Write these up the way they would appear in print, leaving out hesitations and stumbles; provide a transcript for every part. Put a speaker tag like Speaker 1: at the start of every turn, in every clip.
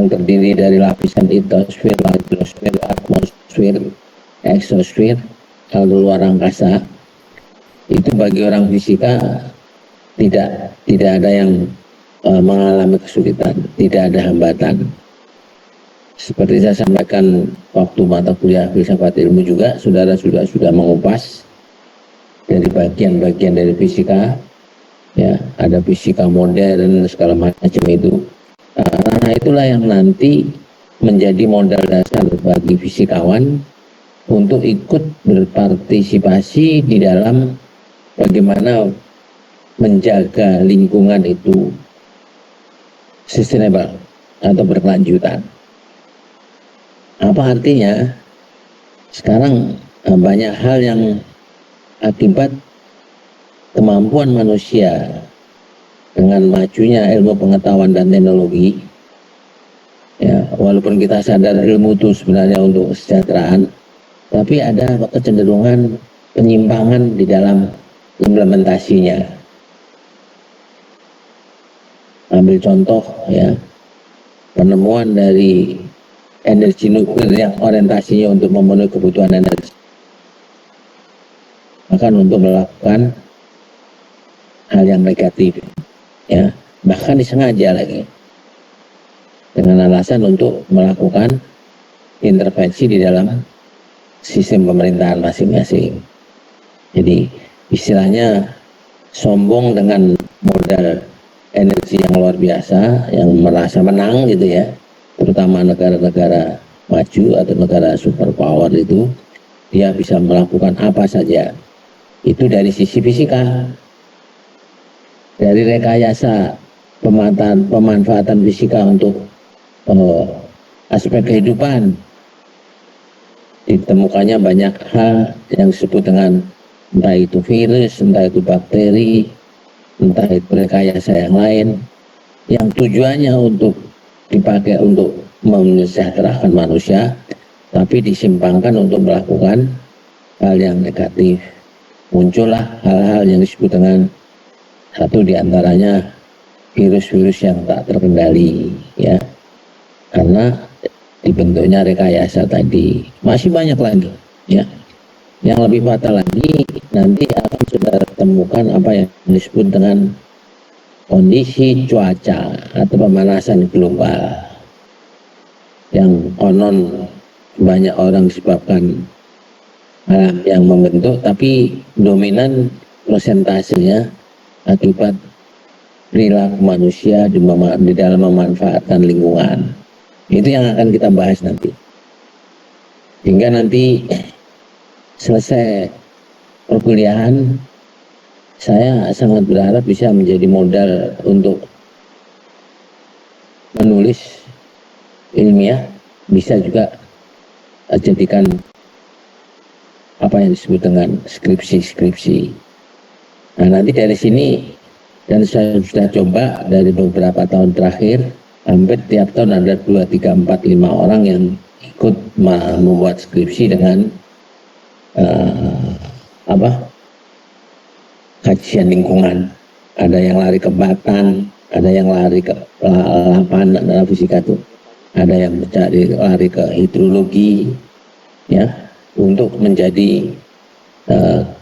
Speaker 1: yang terdiri dari lapisan litosfer, hidrosfer, atmosfer, eksosfer, lalu luar angkasa, itu bagi orang fisika tidak ada yang mengalami kesulitan, tidak ada hambatan. Seperti saya sampaikan waktu mata kuliah filsafat ilmu juga, saudara sudah mengupas dari bagian-bagian dari fisika, ya, ada fisika modern segala macam itu. Karena itulah yang nanti menjadi modal dasar bagi fisikawan untuk ikut berpartisipasi di dalam bagaimana menjaga lingkungan itu sustainable atau berkelanjutan. Apa artinya? Sekarang banyak hal yang akibat kemampuan manusia dengan majunya ilmu pengetahuan dan teknologi, ya, walaupun kita sadar ilmu itu sebenarnya untuk kesejahteraan, tapi ada kecenderungan penyimpangan di dalam implementasinya. Ambil contoh, ya, penemuan dari energi nuklir yang orientasinya untuk memenuhi kebutuhan energi, bahkan untuk melakukan hal yang negatif, ya, bahkan disengaja lagi dengan alasan untuk melakukan intervensi di dalam sistem pemerintahan masing-masing. Jadi istilahnya sombong dengan modal energi yang luar biasa, yang merasa menang gitu ya, terutama negara-negara maju atau negara superpower itu, dia bisa melakukan apa saja. Itu dari sisi fisika. Dari rekayasa pemanfaatan fisika untuk aspek kehidupan, ditemukannya banyak hal yang disebut dengan entah itu virus, entah itu bakteri, entah itu rekayasa yang lain, yang tujuannya untuk dipakai untuk mensejahterakan manusia, tapi disimpangkan untuk melakukan hal yang negatif. Muncullah hal-hal yang disebut dengan, satu diantaranya virus-virus yang tak terkendali, ya, karena dibentuknya rekayasa tadi. Masih banyak lagi, ya. Yang lebih fatal lagi, nanti akan saudara temukan apa yang disebut dengan kondisi cuaca atau pemanasan global, yang konon banyak orang disebabkan alam yang membentuk, tapi dominan persentasenya akibat perilaku manusia di dalam memanfaatkan lingkungan. Itu yang akan kita bahas nanti, hingga nanti selesai perkuliahan. Saya sangat berharap bisa menjadi modal untuk menulis ilmiah, bisa juga jadikan apa yang disebut dengan skripsi. Nah, nanti dari sini, dan saya sudah coba dari beberapa tahun terakhir, hampir tiap tahun ada 2, 3, 4, 5 orang yang ikut membuat skripsi dengan kajian lingkungan. Ada yang lari ke Batan, ada yang lari ke lapangan dalam fisika itu, ada yang lari ke hidrologi, ya, untuk menjadi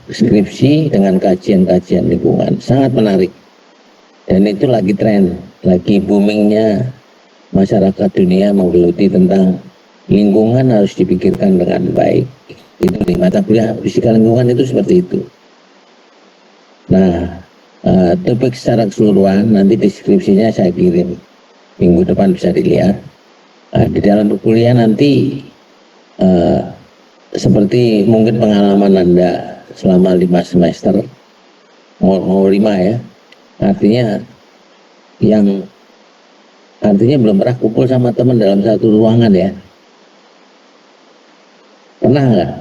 Speaker 1: skripsi dengan kajian-kajian lingkungan. Sangat menarik, dan itu lagi tren, lagi boomingnya masyarakat dunia menggeluti tentang lingkungan harus dipikirkan dengan baik. Itu di mata kuliah fisika lingkungan itu seperti itu. Nah, topik secara keseluruhan nanti deskripsinya saya kirim, minggu depan bisa dilihat. Di dalam perkuliahan nanti seperti mungkin pengalaman Anda selama 5 semester, mau 5 ya, artinya belum pernah kumpul sama teman dalam satu ruangan, ya. Pernah nggak?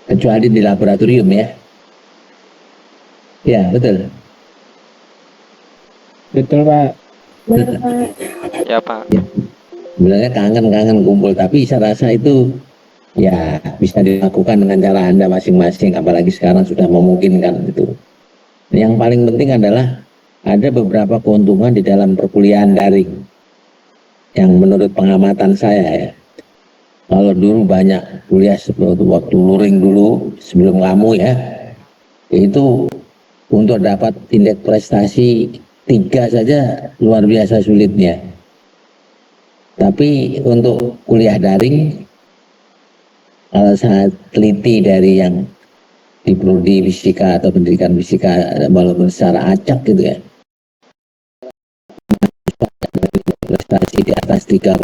Speaker 1: Kecuali di laboratorium, ya. Ya, betul.
Speaker 2: Betul, Pak.
Speaker 3: Benar, Pak.
Speaker 4: Ya, Pak.
Speaker 1: Ya. Sebenarnya kangen kumpul, tapi saya rasa itu ya bisa dilakukan dengan cara Anda masing-masing, apalagi sekarang sudah memungkinkan itu. Yang paling penting adalah ada beberapa keuntungan di dalam perkuliahan daring. yang menurut pengamatan saya ya, kalau dulu banyak kuliah seperti waktu luring dulu sebelum kamu ya, itu untuk dapat indeks prestasi 3 saja luar biasa sulitnya. Tapi untuk kuliah daring, kalau saya teliti dari yang di prodi fisika atau pendidikan fisika walaupun secara acak gitu ya, prestasi di atas 3,5.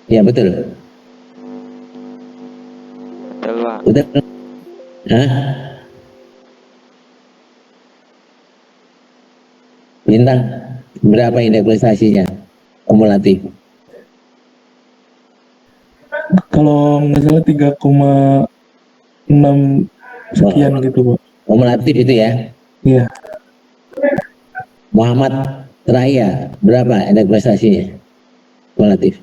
Speaker 1: Ya betul.
Speaker 2: Betul, Pak.
Speaker 1: Betul. Hah? Bintang berapa indeks prestasinya kumulatif?
Speaker 3: Kalau nggak salah 3,6 sekian gitu, Pak.
Speaker 1: Kumulatif itu ya.
Speaker 3: Iya.
Speaker 1: Muhammad Raya berapa indeks prestasinya kumulatif?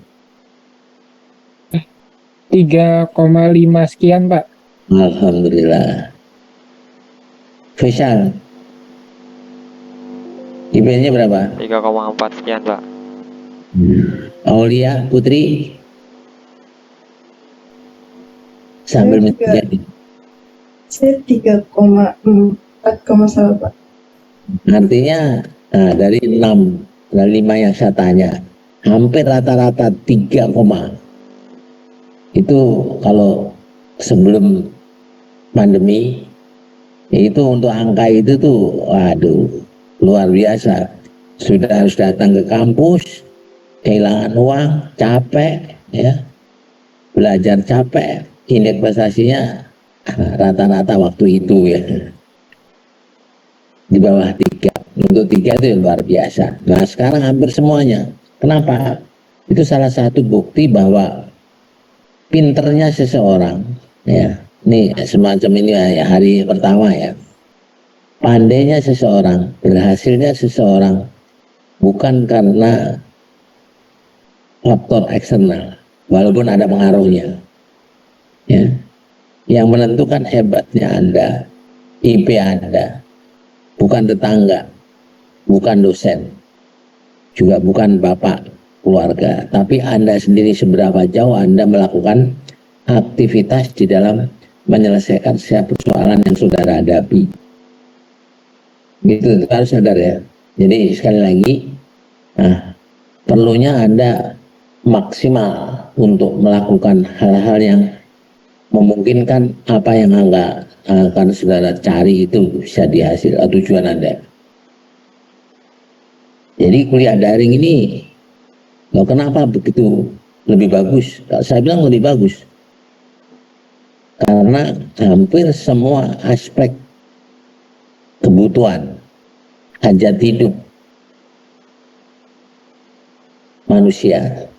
Speaker 4: 3,5 sekian, Pak.
Speaker 1: Alhamdulillah. Faisal IP-nya berapa?
Speaker 2: 3,4 sekian, Pak.
Speaker 1: Aulia Putri sambil menjadi
Speaker 5: Saya 3,4,1 Pak.
Speaker 1: artinya dari 6 dari 5 yang saya tanya hampir rata-rata 3, itu kalau sebelum pandemi itu untuk angka itu tuh waduh luar biasa, sudah harus datang ke kampus kehilangan uang, capek ya, belajar capek, indeks prestasinya rata-rata waktu itu ya di bawah 3. Untuk 3 itu luar biasa. Nah sekarang hampir semuanya. Kenapa? Itu salah satu bukti bahwa pinternya seseorang ya, ini semacam ini ya, hari pertama ya, pandainya seseorang, berhasilnya seseorang bukan karena faktor eksternal walaupun ada pengaruhnya ya, yang menentukan hebatnya Anda, IP Anda bukan tetangga, bukan dosen, juga bukan bapak keluarga, tapi Anda sendiri seberapa jauh Anda melakukan aktivitas di dalam menyelesaikan setiap persoalan yang saudara hadapi. Gitu, harus sadar ya. Jadi sekali lagi, perlunya Anda maksimal untuk melakukan hal-hal yang memungkinkan apa yang Anda akan saudara cari itu bisa dihasil tujuan Anda. Jadi kuliah daring ini, loh kenapa begitu lebih bagus? Saya bilang lebih bagus karena hampir semua aspek kebutuhan hajat hidup manusia,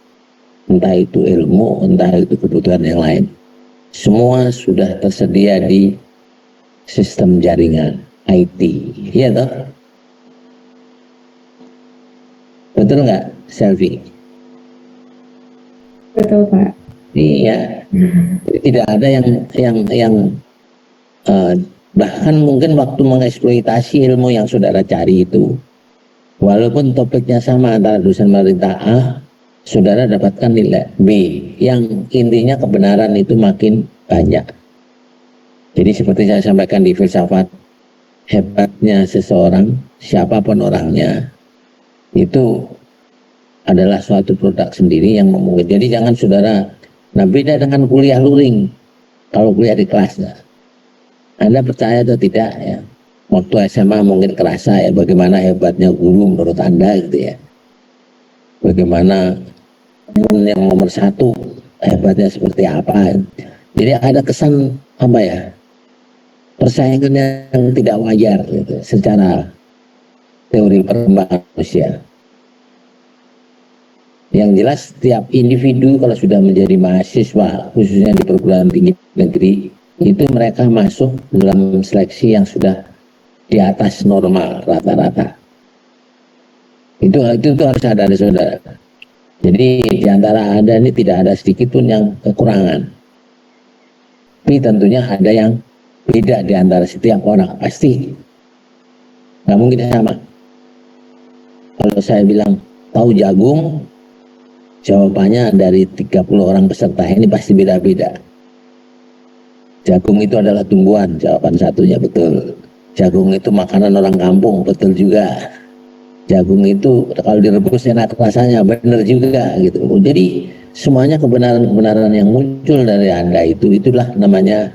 Speaker 1: entah itu ilmu, entah itu kebutuhan yang lain, semua sudah tersedia di sistem jaringan IT, iya toh? Betul nggak, Selvi?
Speaker 5: Betul Pak.
Speaker 1: Iya. Tidak ada yang bahkan mungkin waktu mengeksploitasi ilmu yang saudara cari itu, walaupun topiknya sama antara dosen pemerintah A, saudara dapatkan nilai B, yang intinya kebenaran itu makin banyak. Jadi seperti saya sampaikan di filsafat, hebatnya seseorang, siapapun orangnya, itu adalah suatu produk sendiri yang memungkinkan. Jadi jangan saudara, nah beda dengan kuliah luring, kalau kuliah di kelasnya, Anda percaya atau tidak ya, waktu SMA mungkin kerasa ya bagaimana hebatnya guru menurut Anda gitu ya, bagaimana yang nomor 1 hebatnya seperti apa. Jadi ada kesan apa ya, persaingan yang tidak wajar gitu, secara teori perkembangan manusia. Yang jelas setiap individu kalau sudah menjadi mahasiswa, khususnya di perguruan tinggi negeri, itu mereka masuk dalam seleksi yang sudah di atas normal rata-rata. Itu harus ada saudara. Jadi di antara Anda ini tidak ada sedikit pun yang kekurangan. Tapi tentunya ada yang beda di antara setiap orang, pasti. Nggak mungkin sama. Kalau saya bilang tahu jagung, jawabannya dari 30 orang peserta ini pasti beda-beda. Jagung itu adalah tumbuhan, jawaban satunya betul. Jagung itu makanan orang kampung, betul juga. Jagung itu kalau direbus enak rasanya, benar juga gitu. Jadi semuanya kebenaran-kebenaran yang muncul dari Anda itulah namanya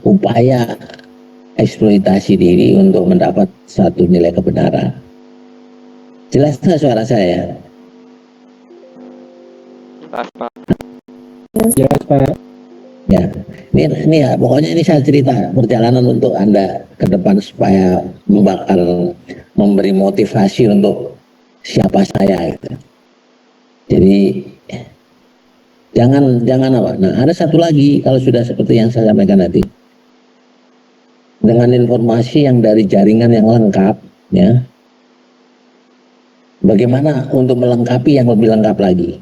Speaker 1: upaya eksploitasi diri untuk mendapat satu nilai kebenaran. Jelas nggak suara saya?
Speaker 2: Jelas, Pak.
Speaker 4: Jelas, Pak.
Speaker 1: Ya, ini ya, pokoknya ini saya cerita perjalanan untuk Anda ke depan supaya memberi motivasi untuk siapa saya gitu. Jadi jangan apa. Nah, ada satu lagi kalau sudah seperti yang saya sampaikan tadi. Dengan informasi yang dari jaringan yang lengkap, ya. Bagaimana untuk melengkapi yang lebih lengkap lagi?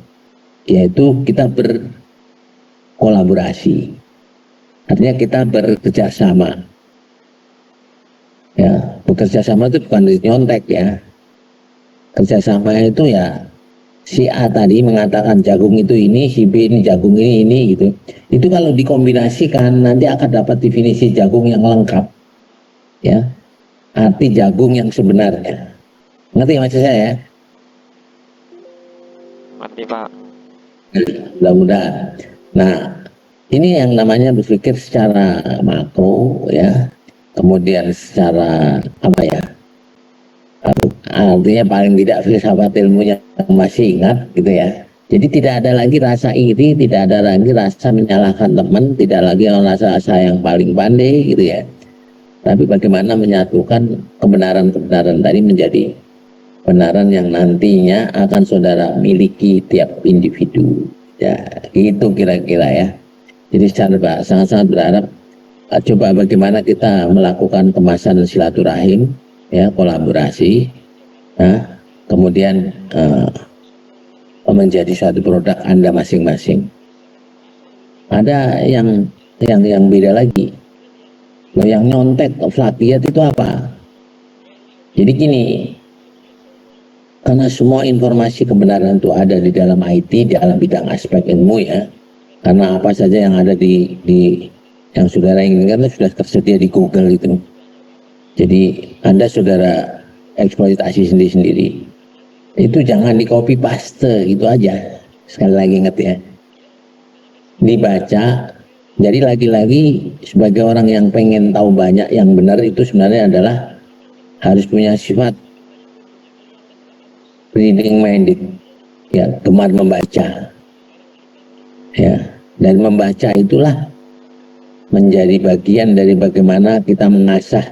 Speaker 1: Yaitu kita berkolaborasi. Artinya kita bekerja sama. Ya, bekerja sama itu bukan nyontek ya. Kerjasama itu ya si A tadi mengatakan jagung itu ini, si B ini jagung ini gitu. Itu kalau dikombinasikan nanti akan dapat definisi jagung yang lengkap. Ya. Arti jagung yang sebenarnya. Ngerti maksud saya ya?
Speaker 2: Ngerti, Pak.
Speaker 1: Mudah-mudahan. Nah, ini yang namanya berpikir secara makro ya, kemudian secara apa ya, artinya paling tidak filsafat ilmunya masih ingat gitu ya. Jadi tidak ada lagi rasa iri, tidak ada lagi rasa menyalahkan teman, tidak lagi rasa yang paling pandai gitu ya. Tapi bagaimana menyatukan kebenaran-kebenaran tadi menjadi kebenaran yang nantinya akan saudara miliki tiap individu. Ya, itu kira-kira ya. Jadi saya sangat-sangat berharap coba bagaimana kita melakukan kemasan silaturahim, ya, kolaborasi, ya, kemudian menjadi suatu produk Anda masing-masing. Ada yang beda lagi. Loh, yang nyontek plagiat itu apa? Jadi gini, karena semua informasi kebenaran itu ada di dalam IT, di dalam bidang aspek ilmu ya. Karena apa saja yang ada di yang saudara inginkan sudah tersedia di Google itu. Jadi Anda saudara eksploitasi sendiri-sendiri. Itu jangan di copy paste gitu aja. Sekali lagi ingat ya. Dibaca. Jadi lagi-lagi sebagai orang yang pengen tahu banyak yang benar itu sebenarnya adalah harus punya sifat reading minded, ya, gemar membaca, ya, dan membaca itulah menjadi bagian dari bagaimana kita mengasah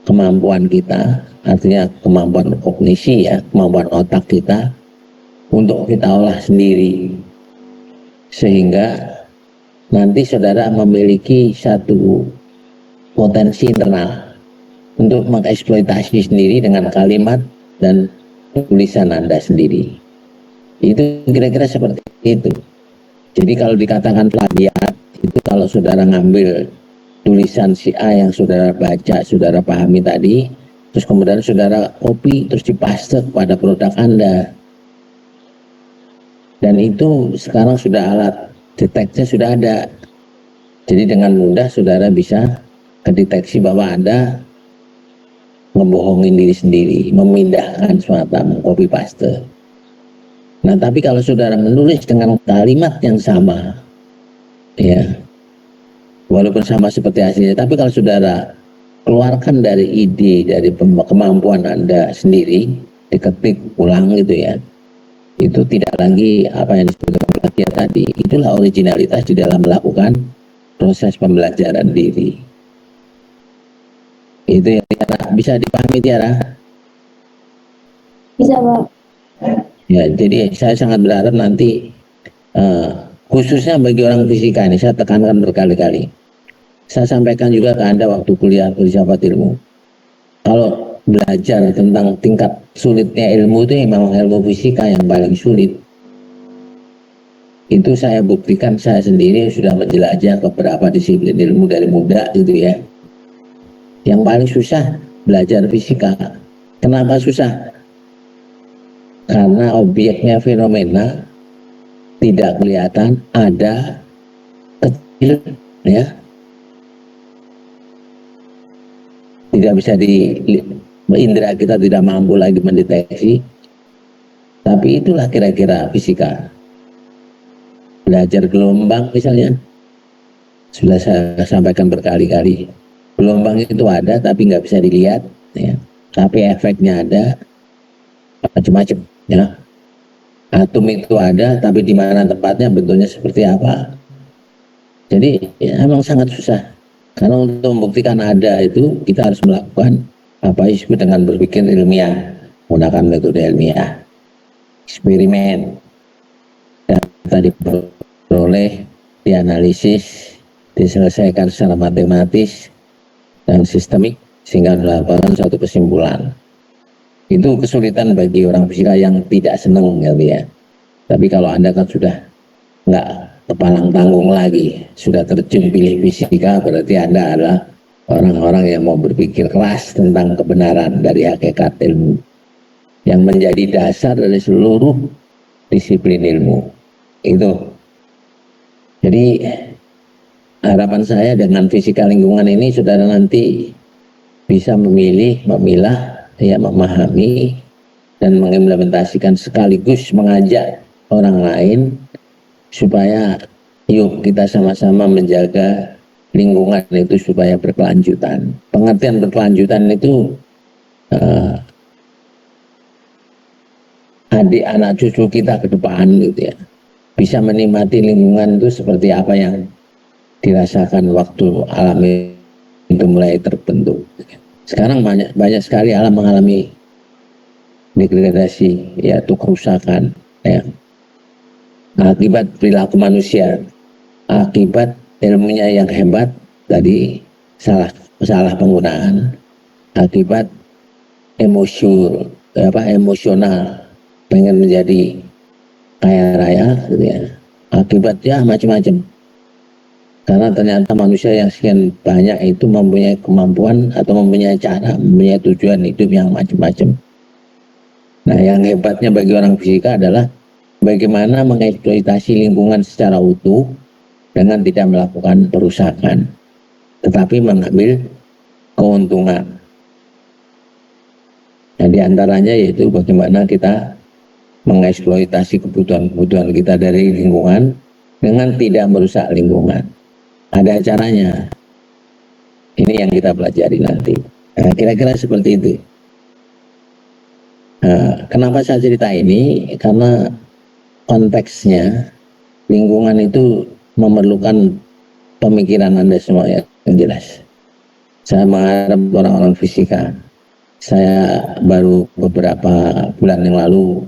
Speaker 1: kemampuan kita, artinya kemampuan kognisi ya, kemampuan otak kita untuk kita olah sendiri, sehingga nanti saudara memiliki satu potensi internal untuk mengeksploitasi sendiri dengan kalimat dan tulisan Anda sendiri. Itu kira-kira seperti itu. Jadi kalau dikatakan plagiat, itu kalau saudara ngambil tulisan si A yang saudara baca, saudara pahami tadi, terus kemudian saudara copy, terus dipaste kepada produk Anda. Dan itu sekarang sudah alat deteksinya sudah ada. Jadi dengan mudah saudara bisa kedeteksi bahwa Anda ngebohongin diri sendiri, memindahkan semata, mengcopy paste. Nah, tapi kalau saudara menulis dengan kalimat yang sama, ya, walaupun sama seperti aslinya, tapi kalau saudara keluarkan dari ide, dari kemampuan Anda sendiri, diketik ulang gitu ya, itu tidak lagi apa yang disebut plagiat tadi. Itulah originalitas di dalam melakukan proses pembelajaran diri. Itu yang bisa dipahami Tiara?
Speaker 5: Bisa, Pak.
Speaker 1: Ya, jadi saya sangat berharap nanti khususnya bagi orang fisika ini saya tekankan berkali-kali. Saya sampaikan juga ke Anda waktu kuliah filsafat ilmu. Kalau belajar tentang tingkat sulitnya ilmu itu memang ilmu fisika yang paling sulit. Itu saya buktikan, saya sendiri sudah menjelajah ke beberapa disiplin ilmu dari muda gitu ya. Yang paling susah belajar fisika. Kenapa susah? karena objeknya fenomena tidak kelihatan, ada, kecil, ya, tidak bisa indera kita tidak mampu lagi mendeteksi. Tapi itulah kira-kira fisika. Belajar gelombang misalnya, sudah saya sampaikan berkali-kali, gelombang itu ada tapi nggak bisa dilihat, ya, tapi efeknya ada, macam-macam, ya. Atom itu ada tapi di mana tempatnya, bentuknya seperti apa. Jadi ya, emang sangat susah, karena untuk membuktikan ada itu kita harus melakukan apa disebut dengan berpikir ilmiah, menggunakan metode ilmiah, eksperimen, data diperoleh, dianalisis, diselesaikan secara matematis dan sistemik sehingga mendapatkan suatu kesimpulan. Itu kesulitan bagi orang fisika yang tidak senang, gitu ya. Tapi kalau Anda kan sudah nggak kepalang tanggung lagi, sudah terjun pilih fisika, berarti Anda adalah orang-orang yang mau berpikir keras tentang kebenaran dari hakikat ilmu yang menjadi dasar dari seluruh disiplin ilmu. Itu. Jadi harapan saya dengan fisika lingkungan ini, saudara nanti bisa memilah, ya, memahami dan mengimplementasikan sekaligus mengajak orang lain supaya yuk kita sama-sama menjaga lingkungan itu supaya berkelanjutan. Pengertian berkelanjutan itu adik anak cucu kita ke depan, gitu ya, bisa menikmati lingkungan itu seperti apa yang dirasakan waktu alam itu mulai terbentuk. Sekarang banyak sekali alam mengalami degradasi, yaitu kerusakan, ya, akibat perilaku manusia, akibat ilmunya yang hebat tadi salah penggunaan, akibat emosional pengen menjadi kaya raya, gitu ya, akibatnya macam-macam. Karena ternyata manusia yang sekian banyak itu mempunyai kemampuan atau mempunyai cara, mempunyai tujuan hidup yang macam-macam. Nah, yang hebatnya bagi orang fisika adalah bagaimana mengeksploitasi lingkungan secara utuh dengan tidak melakukan perusakan, tetapi mengambil keuntungan. Nah, diantaranya yaitu bagaimana kita mengeksploitasi kebutuhan kita dari lingkungan dengan tidak merusak lingkungan. Ada caranya. Ini yang kita pelajari nanti. Nah, kira-kira seperti itu. Nah, kenapa saya cerita ini? Karena konteksnya lingkungan itu memerlukan pemikiran Anda semua yang jelas. Saya mengharap orang-orang fisika. Saya baru beberapa bulan yang lalu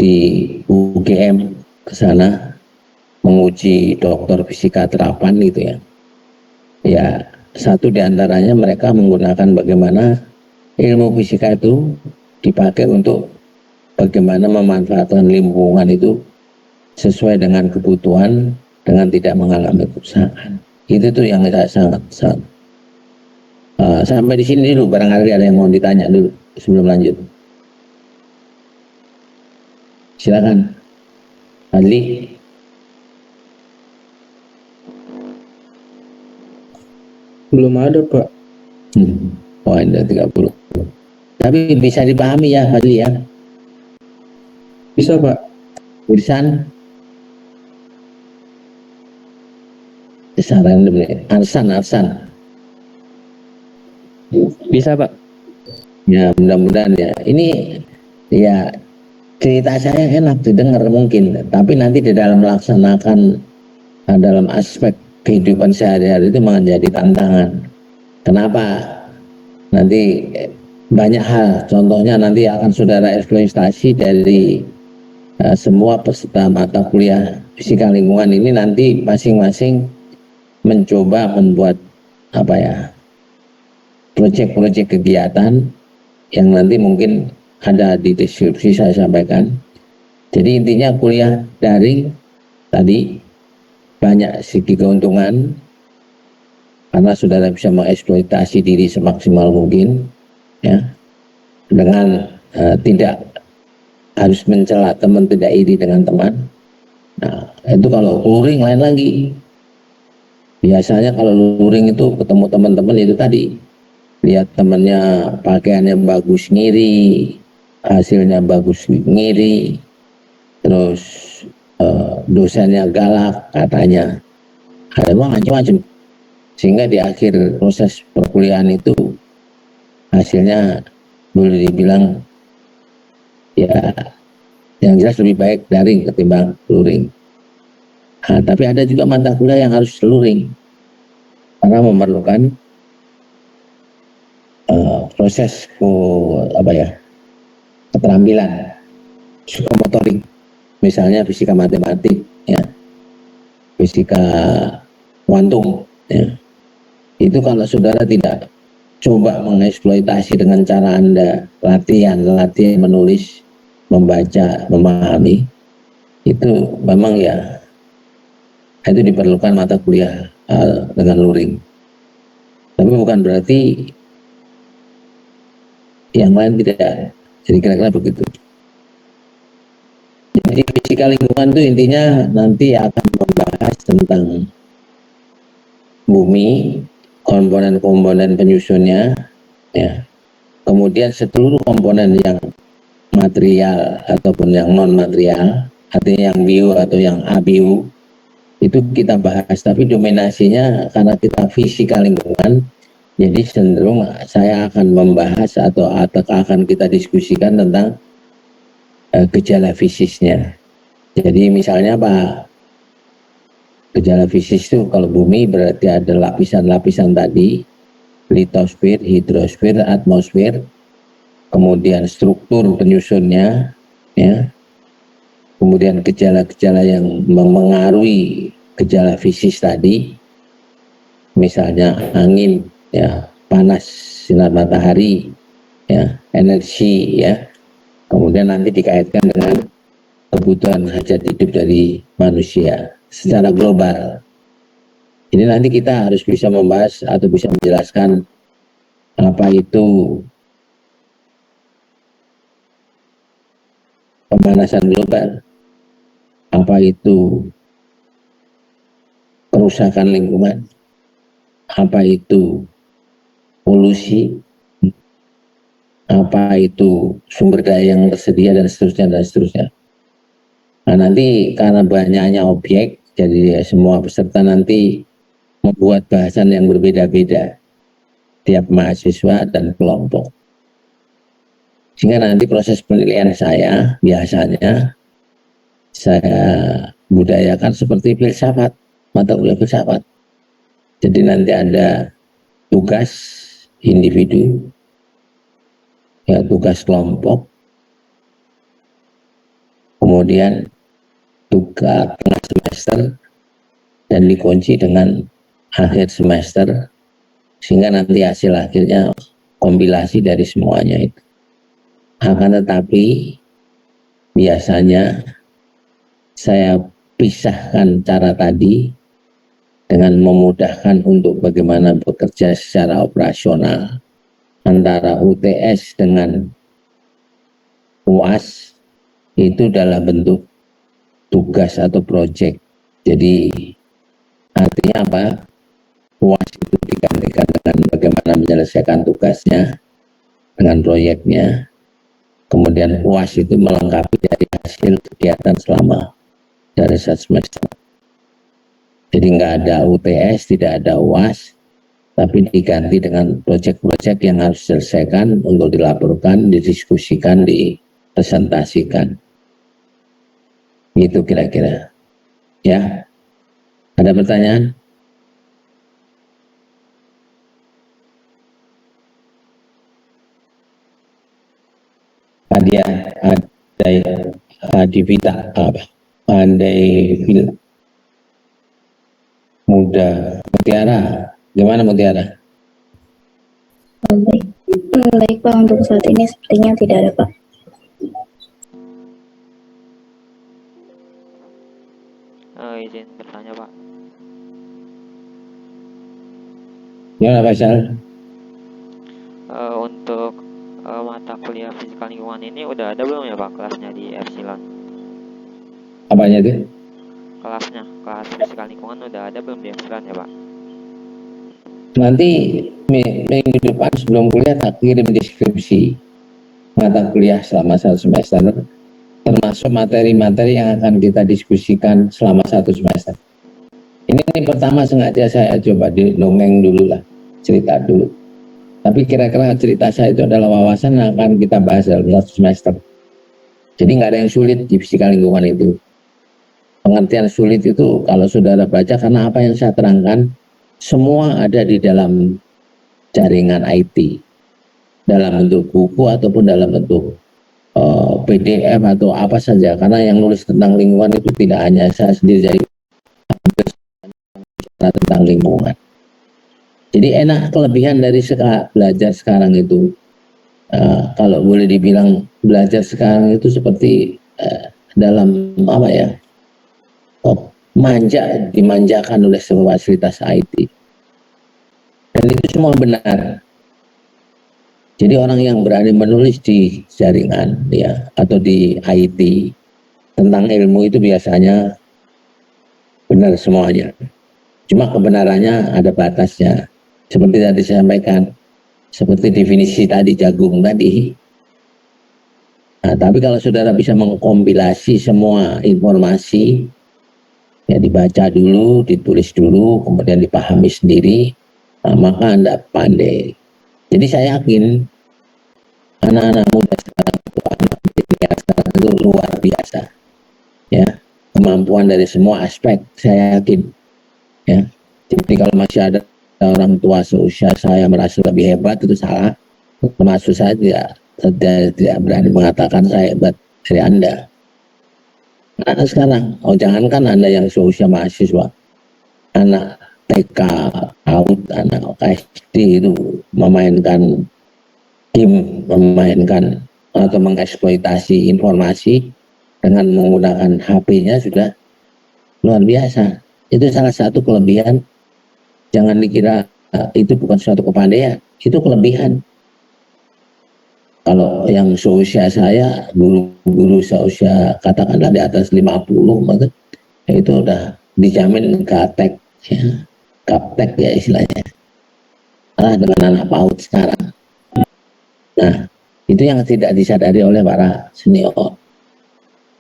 Speaker 1: di UGM ke sana menguji doktor fisika terapan, gitu ya. Ya, satu diantaranya mereka menggunakan bagaimana ilmu fisika itu dipakai untuk bagaimana memanfaatkan lingkungan itu sesuai dengan kebutuhan dengan tidak mengalami kerusakan. Itu tuh yang saya sangat sampai di sini dulu, barangkali ada yang mau ditanya dulu sebelum lanjut. Silakan, Adli.
Speaker 3: Belum ada, Pak.
Speaker 1: Oh, ada 30. Tapi bisa dipahami ya, Adli, ya?
Speaker 3: Bisa, Pak.
Speaker 1: Irsan, Arsan.
Speaker 4: Bisa, Pak.
Speaker 1: Ya, mudah-mudahan ya. Ini ya cerita saya enak didengar mungkin, tapi nanti di dalam melaksanakan dalam aspek kehidupan sehari-hari itu menjadi tantangan. Kenapa? Nanti banyak hal, contohnya nanti akan saudara eksploitasi dari semua peserta mata kuliah fisika lingkungan ini, nanti masing-masing mencoba membuat proyek-proyek kegiatan yang nanti mungkin ada di deskripsi saya sampaikan. Jadi intinya kuliah daring tadi banyak segi keuntungan karena saudara bisa mengeksploitasi diri semaksimal mungkin, ya, dengan tidak harus mencela teman, tidak iri dengan teman. Nah, itu kalau luring lain lagi. Biasanya kalau luring itu ketemu teman-teman itu tadi, lihat temannya pakaiannya bagus ngiri, hasilnya bagus ngiri, terus dosennya galak katanya, ada macam-macam, sehingga di akhir proses perkuliahan itu hasilnya boleh dibilang ya yang jelas lebih baik daring ketimbang luring. Nah, tapi ada juga mata kuliah yang harus luring karena memerlukan proses keterampilan psikomotorik, misalnya fisika matematik, ya, fisika kuantum, ya. Itu kalau saudara tidak coba mengeksploitasi dengan cara Anda latihan menulis, membaca, memahami, itu memang ya itu diperlukan mata kuliah dengan luring. Tapi bukan berarti yang lain tidak. Jadi kira-kira begitu. Jadi fisika lingkungan itu intinya nanti akan membahas tentang bumi, komponen-komponen penyusunnya, ya. Kemudian seluruh komponen yang material ataupun yang non material, artinya yang bio atau yang abio, itu kita bahas. Tapi dominasinya karena kita fisika lingkungan, jadi cenderung saya akan membahas atau akan kita diskusikan tentang gejala fisisnya. Jadi misalnya apa? Gejala fisis itu kalau bumi berarti ada lapisan-lapisan tadi, litosfer, hidrosfer, atmosfer, kemudian struktur penyusunnya, ya, kemudian gejala-gejala yang memengaruhi gejala fisis tadi, misalnya angin, ya, panas, sinar matahari, ya, energi, ya, kemudian nanti dikaitkan dengan kebutuhan hajat hidup dari manusia secara global. Ini nanti kita harus bisa membahas atau bisa menjelaskan apa itu pemanasan global, apa itu kerusakan lingkungan, apa itu polusi, apa itu sumber daya yang tersedia, dan seterusnya dan seterusnya. Nah, nanti karena banyaknya objek, jadi semua peserta nanti membuat bahasan yang berbeda-beda tiap mahasiswa dan kelompok. Sehingga nanti proses penilaian saya biasanya saya budayakan seperti filsafat, mata kuliah filsafat. Jadi nanti ada tugas individu, ya, tugas kelompok, kemudian tugas tengah semester, dan dikunci dengan akhir semester, sehingga nanti hasil akhirnya kompilasi dari semuanya itu. Akan tetapi biasanya saya pisahkan cara tadi dengan memudahkan untuk bagaimana bekerja secara operasional antara UTS dengan UAS itu dalam bentuk tugas atau proyek. Jadi artinya apa? UAS itu digantikan dengan bagaimana menyelesaikan tugasnya dengan proyeknya. Kemudian UAS itu melengkapi dari hasil kegiatan selama dari satu semester. Jadi nggak ada UTS, tidak ada UAS, tapi diganti dengan proyek-proyek yang harus diselesaikan untuk dilaporkan, didiskusikan, dipresentasikan. Gitu kira-kira. Ya, ada pertanyaan? Adivita apa? Andai muda Mutiara, gimana Mutiara?
Speaker 4: Baik. Baik Pak, untuk saat ini sepertinya tidak ada Pak.
Speaker 2: Izin bertanya Pak.
Speaker 1: Gimana Faisal?
Speaker 2: Untuk mata kuliah fisika lingkungan ini udah ada belum ya Pak kelasnya di Epsilon?
Speaker 1: Apanya itu?
Speaker 2: Kelas fisika lingkungan udah ada belum di Epsilon ya Pak?
Speaker 1: Nanti minggu depan sebelum kuliah tak kirim deskripsi mata kuliah selama 1 semester, termasuk materi-materi yang akan kita diskusikan selama 1 semester. Ini pertama sengaja saya coba dongeng dulu lah, cerita dulu. Tapi kira-kira cerita saya itu adalah wawasan yang akan kita bahas dalam 1 semester. Jadi nggak ada yang sulit di fisika lingkungan itu. Pengertian sulit itu kalau saudara baca, karena apa yang saya terangkan semua ada di dalam jaringan IT, dalam bentuk buku ataupun dalam bentuk PDF atau apa saja. Karena yang nulis tentang lingkungan itu tidak hanya saya sendiri, jadi tentang lingkungan. Jadi enak, kelebihan dari belajar sekarang itu, kalau boleh dibilang belajar sekarang itu seperti dalam apa ya, dimanjakan oleh sebuah fasilitas IT, dan itu semua benar. Jadi orang yang berani menulis di jaringan ya atau di IT tentang ilmu itu biasanya benar semuanya. Cuma kebenarannya ada batasnya. Seperti tadi saya sampaikan, seperti definisi tadi jagung tadi. Nah, tapi kalau saudara bisa mengkompilasi semua informasi, ya dibaca dulu, ditulis dulu, kemudian dipahami sendiri, nah, maka Anda pandai. Jadi saya yakin anak-anak muda sekarang itu, anak milenial sekarang itu luar biasa, ya, kemampuan dari semua aspek saya yakin, ya. Jadi kalau masih ada orang tua seusia saya merasa lebih hebat, itu salah. Termasuk saya tidak berani mengatakan saya hebat dari Anda. Karena sekarang, jangankan Anda yang seusia mahasiswa, anak TK, PAUD, anak SD itu memainkan game, memainkan atau mengeksploitasi informasi dengan menggunakan HP-nya sudah luar biasa. Itu salah satu kelebihan. Jangan dikira itu bukan suatu kepandaian, itu kelebihan. Kalau yang seusia saya, guru-guru seusia katakanlah di atas 50, maka itu udah dijamin gaptek, ya, gaptek ya istilahnya. Kalah dengan anak PAUD sekarang. Nah, itu yang tidak disadari oleh para senior.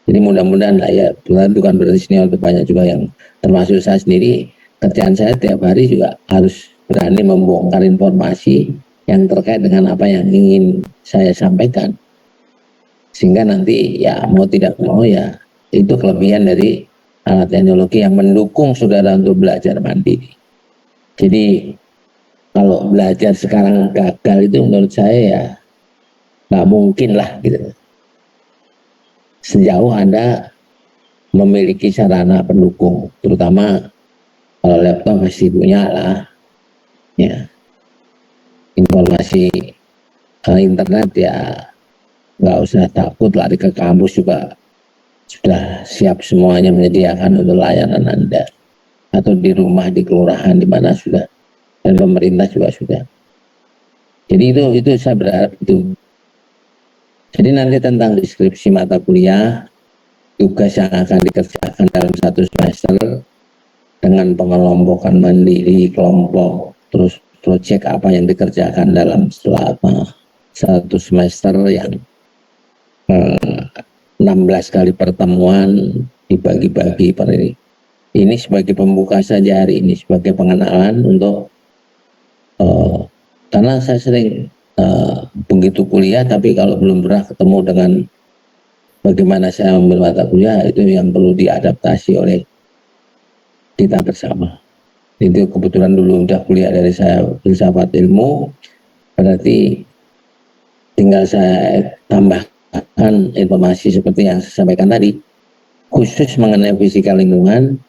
Speaker 1: Jadi mudah-mudahan lah ya, bukan berarti senior itu banyak juga yang termasuk saya sendiri. Kerjaan saya tiap hari juga harus berani membongkar informasi yang terkait dengan apa yang ingin saya sampaikan. Sehingga nanti ya mau tidak mau ya, itu kelebihan dari alat teknologi yang mendukung saudara untuk belajar mandiri. Jadi kalau belajar sekarang gagal itu menurut saya ya nggak mungkin lah gitu. Sejauh Anda memiliki sarana pendukung, terutama kalau laptop masih punya lah, ya, informasi internet ya nggak usah takut lari ke kampus, juga sudah siap semuanya menyediakan untuk layanan Anda, atau di rumah, di kelurahan, di mana sudah, dan pemerintah juga sudah. Jadi itu saya berharap itu. Jadi nanti tentang deskripsi mata kuliah, tugas yang akan dikerjakan dalam 1 semester dengan pengelompokan mandiri kelompok, terus proyek apa yang dikerjakan dalam selama 1 semester yang 16 kali pertemuan dibagi-bagi per ini. Ini sebagai pembuka saja hari ini, sebagai pengenalan untuk karena saya sering begitu kuliah, tapi kalau belum pernah ketemu dengan bagaimana saya ambil mata kuliah, itu yang perlu diadaptasi oleh kita bersama. Itu kebetulan dulu udah kuliah dari saya filsafat ilmu, berarti tinggal saya tambahkan informasi seperti yang saya sampaikan tadi, khusus mengenai fisika lingkungan.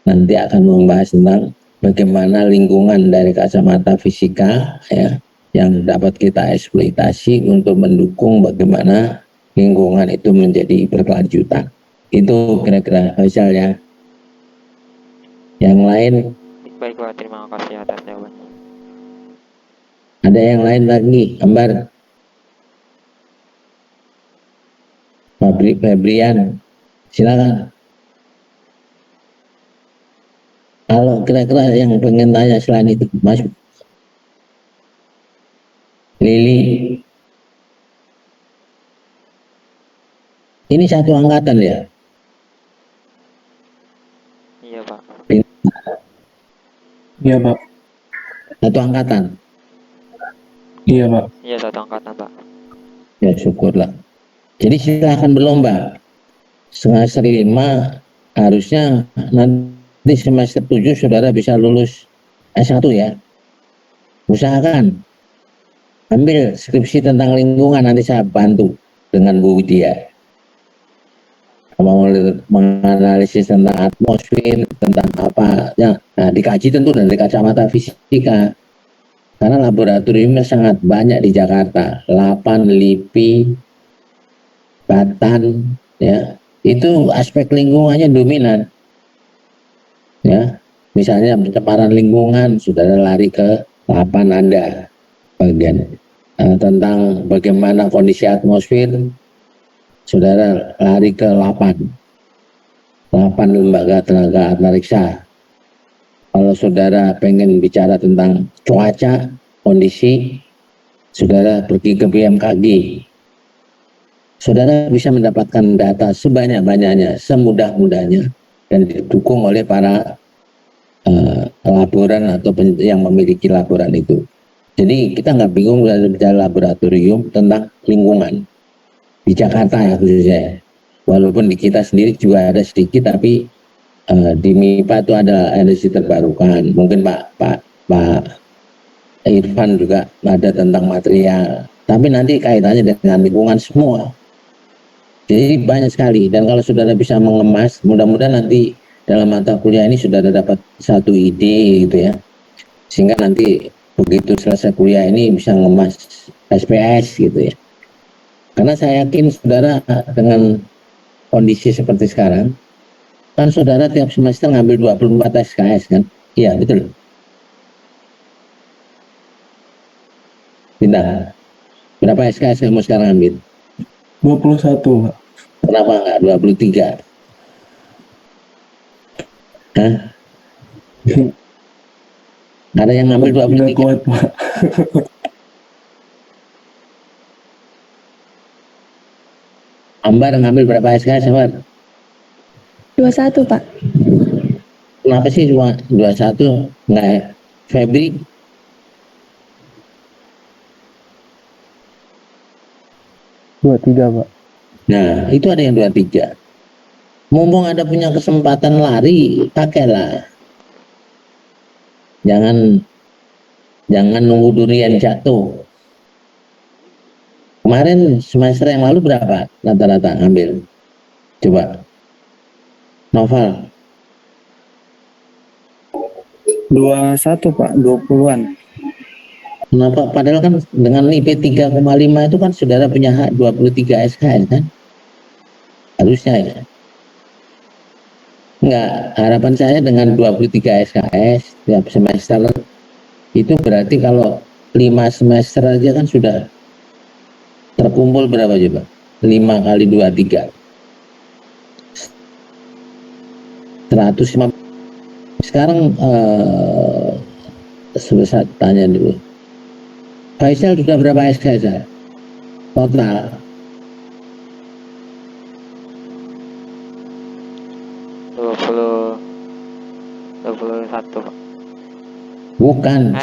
Speaker 1: Nanti akan membahas tentang bagaimana lingkungan dari kacamata fisika, ya, yang dapat kita eksploitasi untuk mendukung bagaimana lingkungan itu menjadi berkelanjutan. Itu kira-kira misalnya. Yang lain,
Speaker 2: Baik Pak, terima kasih atas jawabannya.
Speaker 1: ada yang lain lagi, Ambar? Febrian, silakan. Kalau kira-kira yang pengen tanya selain itu, Mas Lili, ini satu angkatan ya?
Speaker 2: Iya, Pak.
Speaker 3: Iya, Pak.
Speaker 1: Satu angkatan?
Speaker 3: Iya, Pak.
Speaker 2: Iya, satu angkatan, Pak.
Speaker 1: Ya syukurlah. Jadi silakan berlomba. Semester 5 harusnya nanti semester 7 saudara bisa lulus S1 ya. Usahakan ambil skripsi tentang lingkungan, nanti saya bantu dengan Bu Widya. Mau menganalisis tentang atmosfer, tentang apa ya, nah, dikaji tentu dari kacamata fisika, karena laboratoriumnya sangat banyak di Jakarta, 8 LIPI, Batan, ya itu aspek lingkungannya dominan, ya misalnya pencemaran lingkungan, saudara lari ke 8 Anda bagian tentang bagaimana kondisi atmosfer, saudara lari ke 8 lembaga tenaga antariksa. Kalau saudara pengen bicara tentang cuaca, kondisi, saudara pergi ke BMKG. Saudara bisa mendapatkan data sebanyak-banyaknya, semudah-mudahnya, dan didukung oleh para laboran atau yang memiliki laporan itu. Jadi kita nggak bingung bicara laboratorium tentang lingkungan di Jakarta ya khususnya. Walaupun di kita sendiri juga ada sedikit, tapi di MIPA itu ada energi terbarukan. Mungkin Pak Irfan juga ada tentang material. Tapi nanti kaitannya dengan lingkungan semua. Jadi banyak sekali, dan kalau saudara bisa mengemas, mudah-mudahan nanti dalam mata kuliah ini saudara dapat satu ide gitu ya, sehingga nanti begitu selesai kuliah ini bisa mengemas SPS gitu ya. Karena saya yakin saudara dengan kondisi seperti sekarang, kan saudara tiap semester ngambil 24 SKS kan? Iya betul. Bintang, berapa SKS kamu sekarang ambil?
Speaker 3: 21, Pak.
Speaker 1: Kenapa enggak 23? Hah? Ada yang ngambil
Speaker 3: Tidak
Speaker 1: 23?
Speaker 3: kuat, Pak.
Speaker 1: Ambar ngambil berapa SKS, Ambar?
Speaker 4: 21, Pak.
Speaker 1: Kenapa sih cuma 21? Enggak ya? Febri?
Speaker 3: Tiga, Pak.
Speaker 1: Nah, itu ada yang 23. Mumpung ada punya kesempatan lari, pakailah. Jangan nunggu durian jatuh. Kemarin semester yang lalu berapa rata-rata ambil? Coba. Novel.
Speaker 3: 21, Pak. 20-an.
Speaker 1: Kenapa? Padahal kan dengan IP 3,5 itu kan saudara punya hak 23 SKS kan? Harusnya ya. Enggak, harapan saya dengan 23 SKS tiap semester itu berarti kalau 5 semester aja kan sudah terkumpul berapa coba? 5 kali 23. 150. Sekarang sebesar tanya dulu. Faisal sudah berapa SKS ya? Total.
Speaker 2: Dua puluh satu.
Speaker 1: Bukan,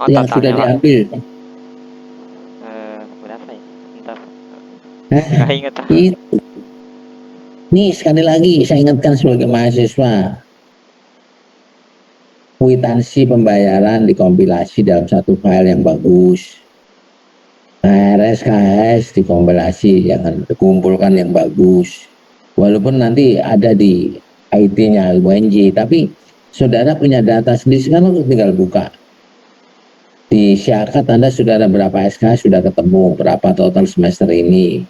Speaker 1: yang sudah
Speaker 2: Totalnya, Pak.
Speaker 1: diambil.
Speaker 2: Berapa ya? Bentar.
Speaker 1: Hah?
Speaker 2: Nggak inget, Pak.
Speaker 1: Ini sekali lagi saya ingatkan sebagai mahasiswa, kwitansi pembayaran dikompilasi dalam satu file yang bagus. KRS, KS dikompilasi, jangan dikumpulkan yang bagus. Walaupun nanti ada di IT-nya UNJ, tapi saudara punya data sendiri, sekarang tinggal buka. Di Syakat Anda saudara berapa SK sudah ketemu, berapa total semester ini.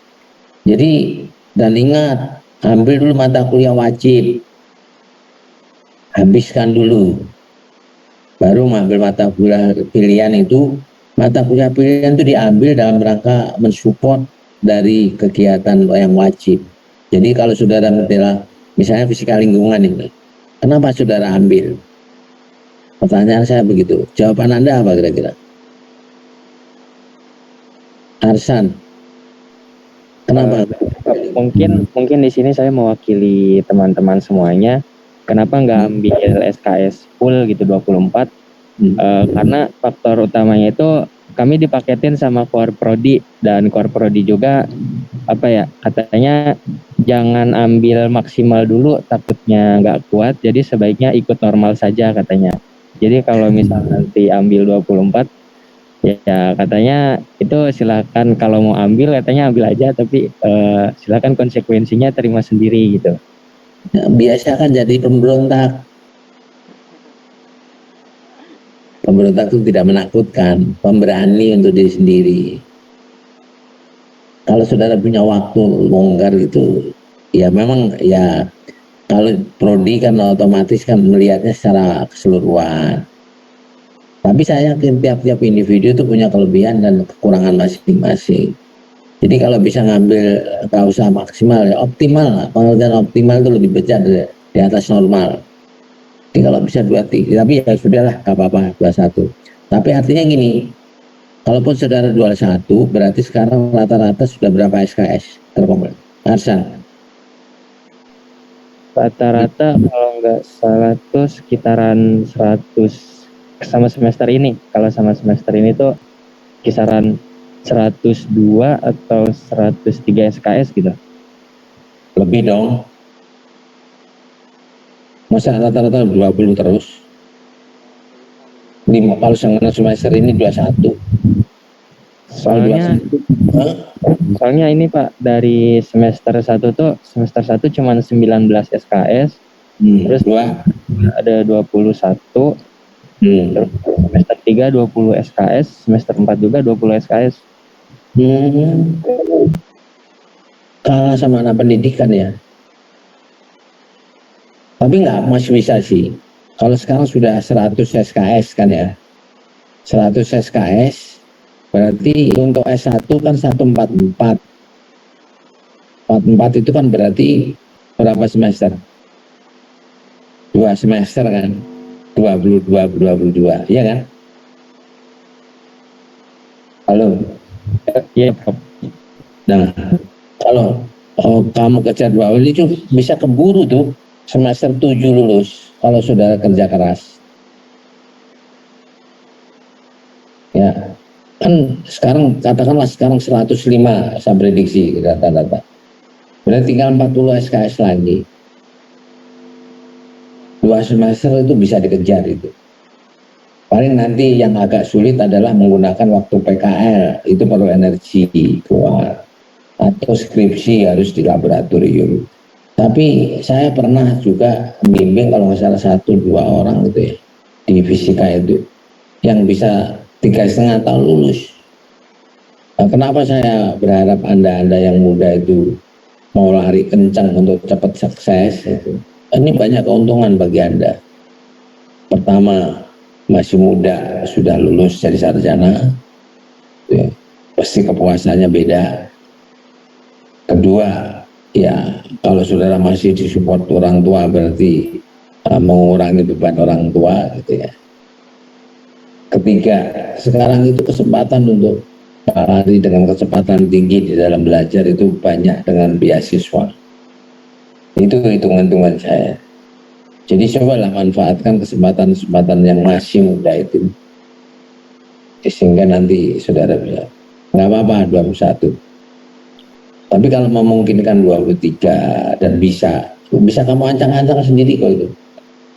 Speaker 1: Jadi, dan ingat, ambil dulu mata kuliah wajib. Habiskan dulu. Baru mengambil mata kuliah pilihan itu. Mata kuliah pilihan itu diambil dalam rangka mensupport dari kegiatan yang wajib. Jadi kalau saudara misalnya fisika lingkungan ini, kenapa saudara ambil? Pertanyaan saya begitu. Jawaban Anda apa kira-kira? Arsan, kenapa?
Speaker 5: Mungkin di sini saya mewakili teman-teman semuanya. Kenapa nggak ambil SKS full gitu 24? Karena faktor utamanya itu kami dipaketin sama Core Prodi, dan Core Prodi juga katanya jangan ambil maksimal dulu, takutnya nggak kuat, jadi sebaiknya ikut normal saja katanya. Jadi kalau misal nanti ambil 24 ya katanya itu silakan, kalau mau ambil katanya ambil aja, tapi silakan konsekuensinya terima sendiri gitu.
Speaker 1: Biasa kan jadi pemberontak. Pemberontak itu tidak menakutkan, pemberani untuk diri sendiri. Kalau saudara punya waktu longgar itu, ya memang ya kalau prodi kan otomatis kan melihatnya secara keseluruhan. Tapi saya yakin tiap-tiap individu itu punya kelebihan dan kekurangan masing-masing. Jadi kalau bisa ngambil nggak usah maksimal ya optimal lah. Pengertian optimal itu lebih besar di atas normal. Jadi kalau bisa 23, tapi ya sudahlah, gak apa-apa 21. Tapi artinya gini, kalaupun saudara 21, berarti sekarang rata-rata sudah berapa SKS terkumpul? Arsan?
Speaker 5: Rata-rata kalau nggak salah tuh sekitaran 100 sama semester ini. Kalau sama semester ini tuh kisaran 102 atau 103 SKS gitu.
Speaker 1: Lebih dong. Masa rata-rata 20 terus? Kalau semester ini 21.
Speaker 5: Soalnya ini Pak, dari semester 1 tuh, semester 1 cuma 19 SKS, terus ada 21, terus semester 3 20 SKS, semester 4 juga 20 SKS.
Speaker 1: Kalah sama anak pendidikan ya. Tapi masih bisa sih. Kalau sekarang sudah 100 SKS kan ya. 100 SKS berarti untuk S1 kan 144. 44 itu kan berarti berapa semester? 2 semester kan. 22, iya kan? Halo.
Speaker 5: Iya, Prof.
Speaker 1: Nah, kalau kamu kejar 20 itu bisa keburu tuh semester 7 lulus kalau saudara kerja keras. Ya, kan sekarang katakanlah sekarang 105 saya prediksi rata-rata. Berarti tinggal 40 SKS lagi. 2 semester itu bisa dikejar itu. Paling nanti yang agak sulit adalah menggunakan waktu PKL, itu perlu energi kuat. Atau skripsi harus di laboratorium. Tapi saya pernah juga membimbing kalau nggak salah 1-2 orang gitu ya di fisika itu yang bisa 3,5 tahun lulus. Nah, kenapa saya berharap anda yang muda itu mau lari kencang untuk cepat sukses itu. Ini banyak keuntungan bagi Anda. Pertama, masih muda sudah lulus jadi sarjana, ya, pasti kepuasannya beda. Kedua, ya kalau saudara masih disupport orang tua berarti mengurangi beban orang tua gitu ya. Ketiga, sekarang itu kesempatan untuk lari dengan kecepatan tinggi di dalam belajar itu banyak dengan beasiswa. Itu hitungan-hitungan saya. Jadi cobalah manfaatkan kesempatan-kesempatan yang masih muda itu. Sehingga nanti saudara bisa. Nggak apa-apa 21. Tapi kalau memungkinkan 23 dan bisa kamu ancang-ancang sendiri kok itu.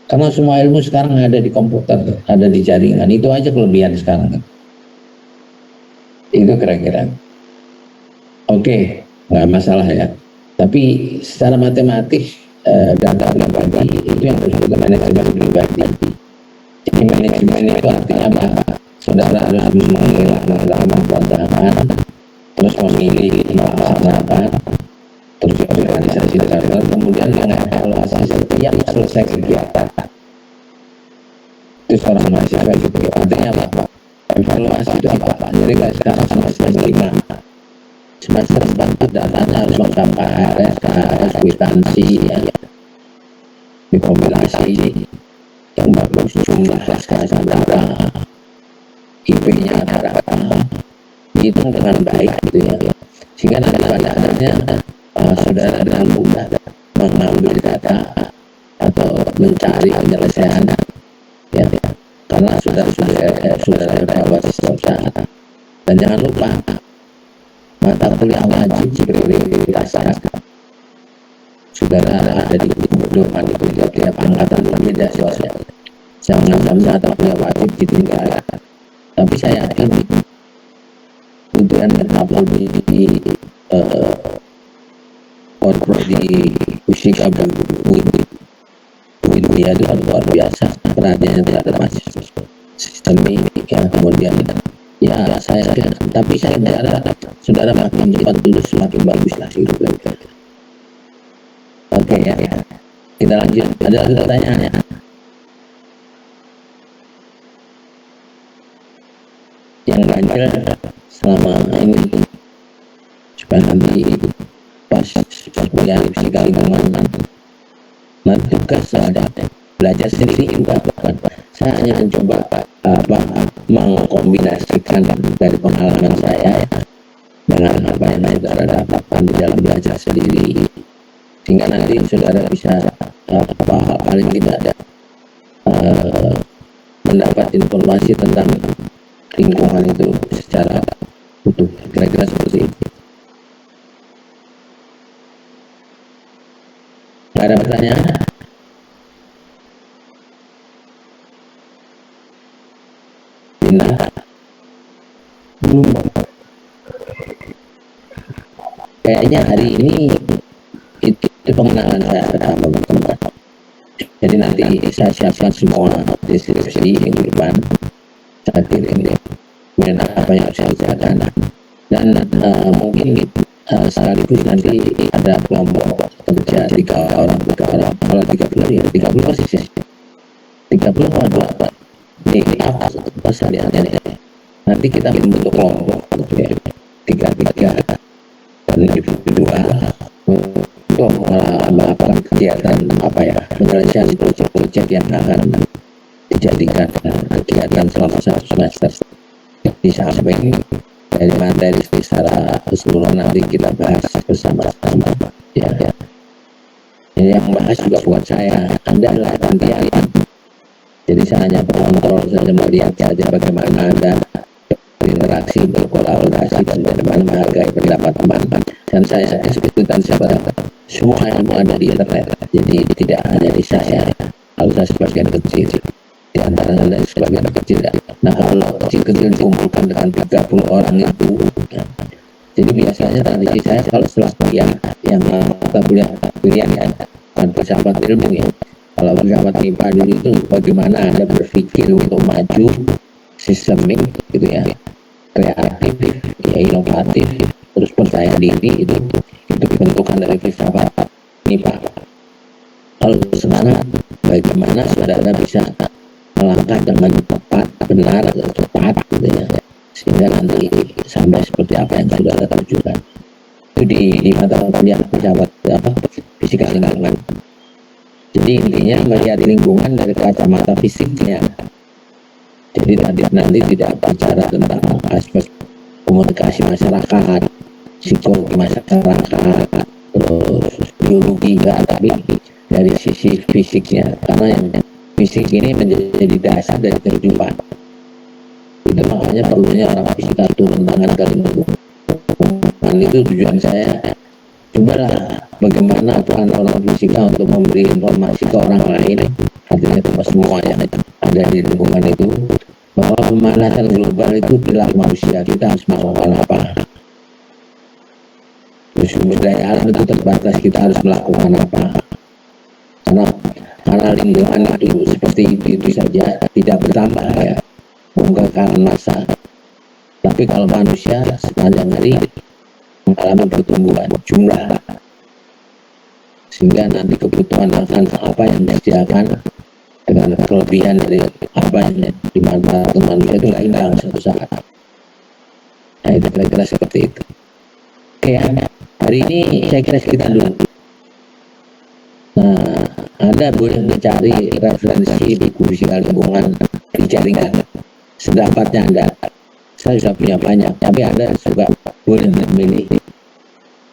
Speaker 1: Karena semua ilmu sekarang ada di komputer, ada di jaringan. Itu aja kelebihan sekarang. Itu kira-kira. Oke, nggak masalah ya. Tapi secara matematis data pribadi itu yang disebut manajemen pribadi. Jadi manajemen itu artinya apa? Saudara harus menghilangkan pandangan, terus memilih, melaksanakan, terus organisasi dasar, kemudian mengevaluasi setiap selesai kegiatan. Itu seorang mahasiswa gitu. Artinya apa? Evaluasi itu apa? Jadi sekarang semester 5 semester 4 itu datanya harus lengkap KRS, KRS, kwitansi ya, dikompilasi yang bagus, jumlah SKS berapa, IP-nya berapa, dihitung dengan baik gitu ya, sehingga nanti pada akhirnya saudara dengan mudah mengambil data atau mencari penyelesaian ya, karena sudah lewat setiap saat. Dan jangan lupa mata kuliah wajib prioritasnya saudara ada di pedoman itu tiap angkatan berbeda soalnya. Jangan mata kuliah wajib ditinggalkan. Tapi saya yakin kemudian apa di korpor di fisika Widya itu luar biasa perhatiannya terhadap mahasiswa sistemik ya, kemudian ya saya tapi saya berharap saudara makin cepat lulus semakin bagus lah gitu. Oke ya, kita lanjut. Ada lagi pertanyaannya? Yang ganjil selama ini supaya nanti pas kuliah di fisika lingkungan nanti tugas ada belajar sendiri juga. Saya hanya mencoba mengkombinasikan dari pengalaman saya dengan apa yang saudara dapatkan di dalam belajar sendiri, sehingga nanti saudara bisa paling tidak mendapat informasi tentang lingkungan itu secara utuh. Kira-kira seperti itu. Nggak ada pertanyaan? Dina?
Speaker 3: Belum, Pak.
Speaker 1: Kayaknya hari ini itu pengenalan saya pertama teman-teman. Jadi nanti saya siapkan semua deskripsi minggu depan. Saya kirim kemudian apa yang harus saya kerjakan. Dan mungkin sekaligus nanti ada kelompok kerja 3 orang. Kalau 30 ya 30 persis ya. 30 apa? Ini apa pasaliannya? Nanti kita membentuk kelompok ya, 3 dan individual untuk melakukan kegiatan penyelesaian proyek-proyek yang akan dijadikan kegiatan selama 1 semester. Di samping dari materi secara keseluruhan nanti kita bahas bersama-sama ya. Ini yang bahas juga buat saya, Anda lah nanti ya. Jadi saya hanya pengontrol saja, melihat saja bagaimana Anda berinteraksi, berkolaborasi dan bagaimana menghargai pendapat teman-teman. Dan saya dan semua yang ada di internet. Jadi tidak hanya di saya, kalau saya sebagian kecil di antara Anda sebagian kecil. Nah kalau kecil-kecil dikumpulkan dengan 30 orang itu ya. Jadi biasanya tradisi saya kalau setelah kuliah yang mata kuliah pilihan ya, bukan filsafat ilmu ya. Kalau filsafat MIPA dulu itu bagaimana Anda berpikir untuk maju sistemik gitu ya, kreatif ya, inovatif, terus percaya diri, itu dibentukkan dari filsafat MIPA. Kalau sekarang bagaimana saudara bisa melangkah dengan tepat, benar atau tepat gitu ya, sehingga nanti sampai seperti apa yang saudara tujukan itu di mata kuliah filsafat fisika lingkungan. Jadi intinya melihat lingkungan dari kacamata fisiknya. Jadi nanti tidak bicara tentang aspek komunikasi masyarakat, psikologi masyarakat, terus biologi enggak, tapi dari sisi fisiknya, karena yang fisik ini menjadi dasar dari kehidupan. Itu makanya perlunya orang fisika turun tangan ke lingkungan. Itu tujuan saya. Cobalah bagaimana peran orang fisika untuk memberi informasi ke orang lain, artinya ke semua yang ada di lingkungan itu, bahwa pemanasan global itu perilaku manusia, kita harus melakukan apa. Terus sumber daya alam itu terbatas, kita harus melakukan apa. Karena lingkungan itu seperti itu saja tidak bertambah ya, kekalahan massa. Tapi kalau manusia sepanjang hari mengalami pertumbuhan jumlah, sehingga nanti kebutuhan akan apa yang disediakan dengan kelebihan dari apa yang dimanfaatkan manusia itu hilang suatu saat. Nah itu kira-kira seperti itu. Oke, hari ini saya kira sekitar dulu. Nah, Anda boleh mencari referensi buku fisika lingkungan di jaringan sedapatnya Anda. Saya sudah punya banyak, tapi Anda juga boleh memilih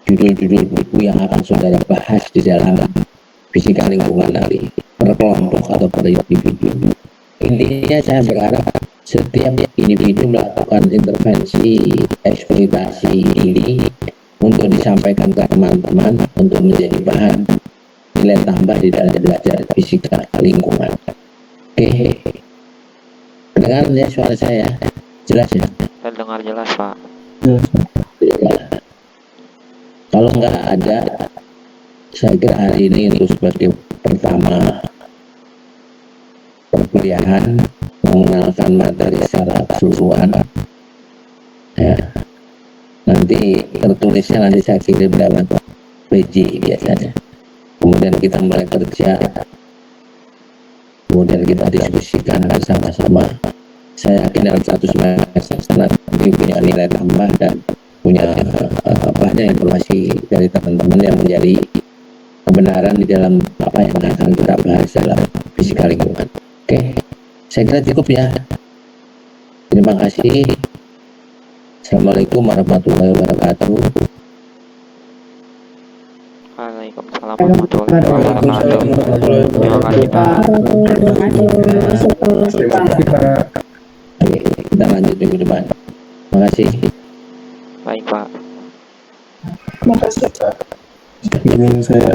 Speaker 1: judul-judul buku yang akan saudara bahas di dalam fisika lingkungan nanti per kelompok atau per individu. Intinya saya berharap setiap individu melakukan intervensi eksploitasi ini untuk disampaikan ke teman-teman untuk menjadi bahan nilai tambah di dalam belajar fisika lingkungan. Oke, dengar ya suara saya jelas ya?
Speaker 2: Terdengar jelas, Pak.
Speaker 3: Jelas, Pak.
Speaker 1: Ya. Kalau nggak ada, saya kira hari ini itu sebagai pertama perkuliahan mengenalkan materi secara keseluruhan. Ya. Nanti tertulisnya nanti saya kirim dalam PJ biasanya. Kemudian kita mulai kerja, kemudian kita diskusikan bersama-sama. Saya yakin dalam satu semester nanti punya nilai tambah dan punya banyak informasi dari teman-teman yang menjadi kebenaran di dalam apa yang akan kita bahas dalam fisika lingkungan. Oke, saya kira cukup ya. Terima kasih. Assalamualaikum warahmatullahi wabarakatuh.
Speaker 2: Waalaikumsalam warahmatullahi wabarakatuh. Terima kasih, Pak.
Speaker 3: Terima kasih, Pak.
Speaker 1: Oke, kita lanjut minggu depan. Terima kasih.
Speaker 2: Baik, Pak.
Speaker 4: Makasih.
Speaker 3: Ingin saya